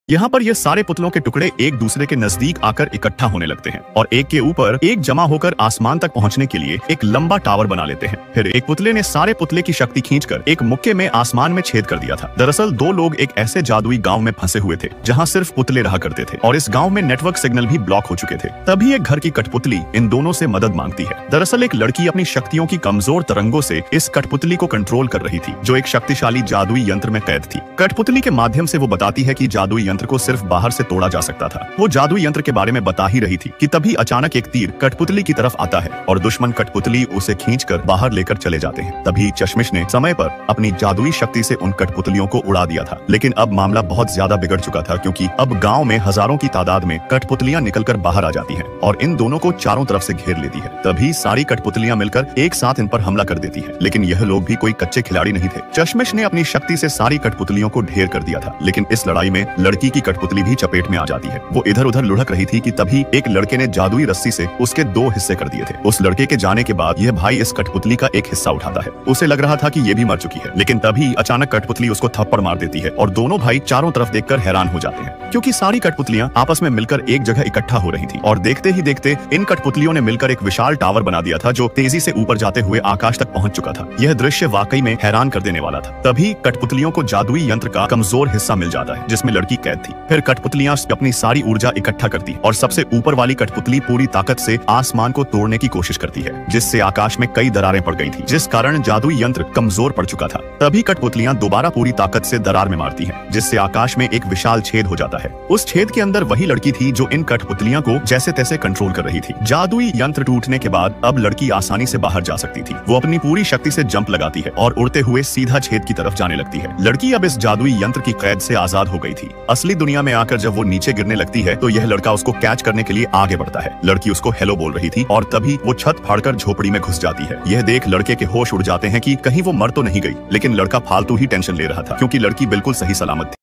यहाँ पर ये सारे पुतलों के टुकड़े एक दूसरे के नजदीक आकर इकट्ठा होने लगते हैं और एक के ऊपर एक जमा होकर आसमान तक पहुँचने के लिए एक लंबा टावर बना लेते हैं। फिर एक पुतले ने सारे पुतले की शक्ति खींचकर एक मुक्के में आसमान में छेद कर दिया था। दरअसल दो लोग एक ऐसे जादुई गाँव में फंसे हुए थे जहाँ सिर्फ पुतले रहा करते थे और इस गाँव में नेटवर्क सिग्नल भी ब्लॉक हो चुके थे। तभी एक घर की कठपुतली इन दोनों से मदद मांगती है। दरअसल एक लड़की अपनी शक्तियों की कमजोर तरंगों से इस कठपुतली को कंट्रोल कर रही थी, जो एक शक्तिशाली जादुई यंत्र में कैद थी। कठपुतली के माध्यम से वो बताती है कि जादुई यंत्र को सिर्फ बाहर से तोड़ा जा सकता था। वो जादुई यंत्र के बारे में बता ही रही थी कि तभी अचानक एक तीर कठपुतली की तरफ आता है और दुश्मन कठपुतली उसे खींचकर बाहर लेकर चले जाते हैं। तभी चश्मिश ने समय पर अपनी जादुई शक्ति से उन कठपुतलियों को उड़ा दिया था। लेकिन अब मामला बहुत ज्यादा बिगड़ चुका था, क्योंकि अब गांव में हजारों की तादाद में कठपुतलियां निकलकर बाहर आ जाती हैं और इन दोनों को चारों तरफ से घेर लेती है। तभी सारी कठपुतलियां मिलकर एक साथ इन पर हमला कर देती है। लेकिन यह लोग भी कोई कच्चे खिलाड़ी नहीं थे। चश्मिश ने अपनी शक्ति से सारी कठपुतलियों को ढेर कर दिया था। लेकिन इस लड़ाई में लड़की की कठपुतली भी चपेट में आ जाती है। वो इधर उधर लुढ़क रही थी कि तभी एक लड़के ने जादुई रस्सी से उसके दो हिस्से कर दिए थे। उस लड़के के जाने के बाद यह भाई इस कठपुतली का एक हिस्सा उठाता है। उसे लग रहा था कि ये भी मर चुकी है, लेकिन तभी अचानक कठपुतली उसको थप्पड़ मार देती है और दोनों भाई चारों तरफ देखकर हैरान हो जाते हैं, क्योंकि सारी कठपुतलियां आपस में मिलकर एक जगह इकट्ठा हो रही थी। और देखते ही देखते इन कठपुतलियों ने मिलकर एक विशाल टावर बना दिया था, जो तेजी से ऊपर जाते हुए आकाश तक पहुंच चुका था। यह दृश्य वाकई में हैरान कर देने वाला था। तभी कठपुतलियों को जादुई यंत्र का कमजोर हिस्सा मिल जाता है, जिसमें लड़की कैद थी। फिर कठपुतलियां अपनी सारी ऊर्जा इकट्ठा करती और सबसे ऊपर वाली कठपुतली पूरी ताकत से आसमान को तोड़ने की कोशिश करती है, जिससे आकाश में कई दरारें पड़ गई थी, जिस कारण जादुई यंत्र कमजोर पड़ चुका था। तभी कठपुतलियां दोबारा पूरी ताकत से दरार में मारती हैं, जिससे आकाश में एक विशाल छेद हो जाता है। उस छेद के अंदर वही लड़की थी जो इन कठपुतलियां को जैसे तैसे कंट्रोल कर रही थी। जादुई यंत्र टूटने के बाद अब लड़की आसानी से बाहर जा सकती थी। वो अपनी पूरी शक्ति से जंप लगाती है और उड़ते हुए सीधा छेद की तरफ जाने लगती है। लड़की अब इस जादुई यंत्र की कैद से आजाद हो गई थी। असली दुनिया में आकर जब वो नीचे गिरने लगती है तो यह लड़का उसको कैच करने के लिए आगे बढ़ता है। लड़की उसको हेलो बोल रही थी और तभी वो छत फाड़कर झोपड़ी में घुस जाती है। यह देख लड़के के होश उड़ जाते हैं कि कहीं वो मर तो नहीं गई, लेकिन लड़का फालतू ही टेंशन ले रहा था, क्योंकि लड़की बिल्कुल सही सलामत थी।